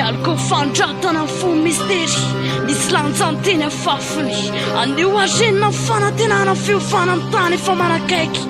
mialko fandratana fo mistery misy lanjanteny afafiny anio agenina fanantenana fiofana amin'ny tany efa manakaiky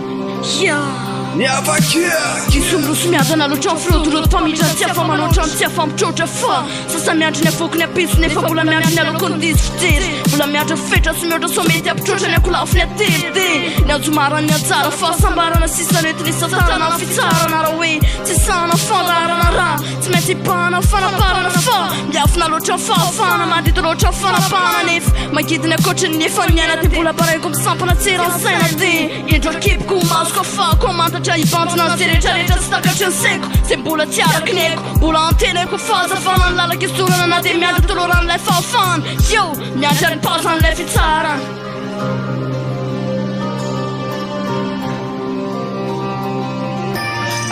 kisondroso miadana loatra ny firodoroto famidra tsy afa manoatra ny tsy afa mitrotra fa sasa miandry ny avokony apitsy nefa mbola miandry ny alokony dizy fitery mbola miandry fetra sy mihoatra so mety ampitrotra ny akolafiny ately ny anjomarany anjara fahasambarana sisanetiny satarana ny fitsarana raha hoe tsy sana fandarana raha tsy maintsy hipahana fanaparana fa miafina loatra ny fahafana mandrito loatra ny fanapahana nefa magidiny akoatrany nefa miaina ty mbola baraiko misampana tseransaina dia indro akepiko mazoko afako amantatra ibanjona ny zeretrarehetra sy takatry ny seko zay mbola tiaraky ny haiko mbola antenako fahazavana ny lalaka isorana na dia miandry toloran'ilay fahafana miandry ary pazan'ilay fitsarana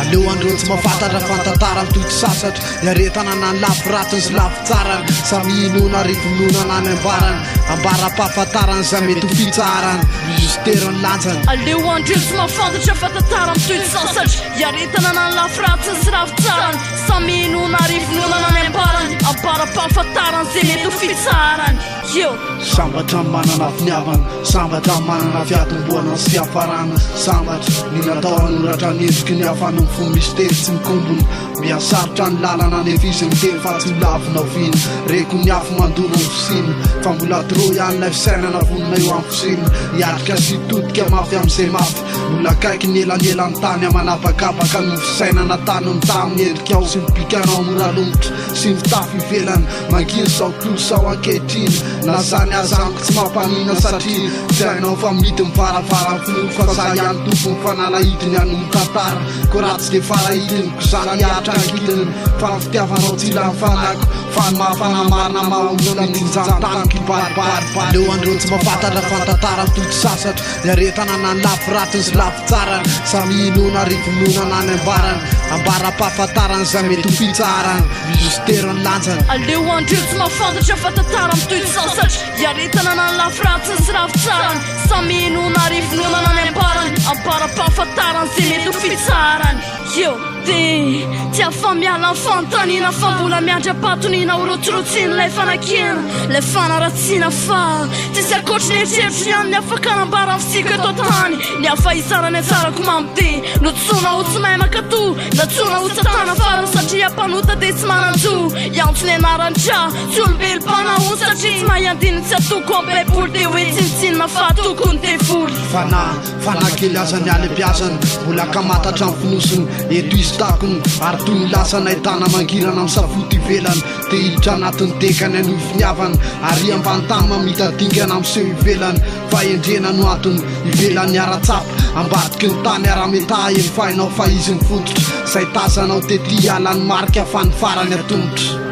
aleo andreo tsy mafantatra fantantara mitoky sasatra iaretana na ny lafy ratiny sy lafy tsarany samy inona rivomonana ny ambarany ambara-pahafantarany za mety ho fitsarany justerony lanjany aleo andreo tsy mafantatra fantantara mitoky sasatra iaretana na ny lafy ratiny sy lafy tsarany samy inona rivomonana ny ambarany ambara-pahafantarany zay mety ho fitsarany sambatra manana finiavana sambatra manana fiatomboana sy fiafarana sambatra ny natao anoratra ny endriky ny afana ny fo mistery tsy mikombony miasarotra ny lalana ny evizy miteny fa tsy milavina ovina reko ny afo mandoro ny fosina fa mbola tro ihany fisainana vonina eo amin'ny fosina hiatrika sy todika mafy amin'izay mafy mbola kaiky ny elanelany tany amanapakapaka no fisainana tany ny taminy endrika ao sy mipikanao moralomotra sy mitafy ivelany manginy sao tolo sao ankehitriny na zany azaniko tsy mampanina satria jainao fa mity mivaravara finoko fa za ihany tompony fanalahidiny anony tantara ko raha tsy de farahidiny ko zany hiatra ankiliny fa ny fitiavanao tsila ny fanako fa ny mahafanamarina mahonana ninjantaniko ibaribary aleo andreo tsy mafantatra fantantara mitoky sasatra iaretana na ny lafy ratiny sy lafy tsarany samy inona rivomonana ny ambarany ambara-pahafantarany za mety ho fitsarany justerony lanjany aleo andreo tsy mafantatra fantantara mitoky sasatra iaretana na ny lafy ratiny sy lafy tsarany samy inona rivomonana ny ambarany ambara-pahafantarany zay mety ho fitsarany tsy afa miala ny fanontaniana fa mbola miandry apatonina orotsirotsiny lay fanakena lay fanaratsiana fa tsisy akoatry ny eritreritry ihany ny afaka anambara fisika eto tany ny afahizarany anjarako mamide no tsona ho tsy mahay makato na tsona ho tsatana farany satria ampanota dia tsy mananjo iantso ny anarandra tsy olombelom-panahony satria tsy mahay andiny tsy atoko ambaiboly dia hoe tsinitsinina fa atokony devoly fanakely azany any ampiazany mbola kamatatra amin'ny finosiny eto izy takony ary toy ny lasana ahitana mangirana amin'ny safoty ivelany dia hiditra anatin'ny dekany any finiavany ary ambany tany mamitadingana amin'seho ivelany fa endrena no antony ivelany ara-tsapa ambadiky ny tany ara-metaha eny fahinao fa izy ny fototra zay tazanao tety alany marika fa ny farany atongotra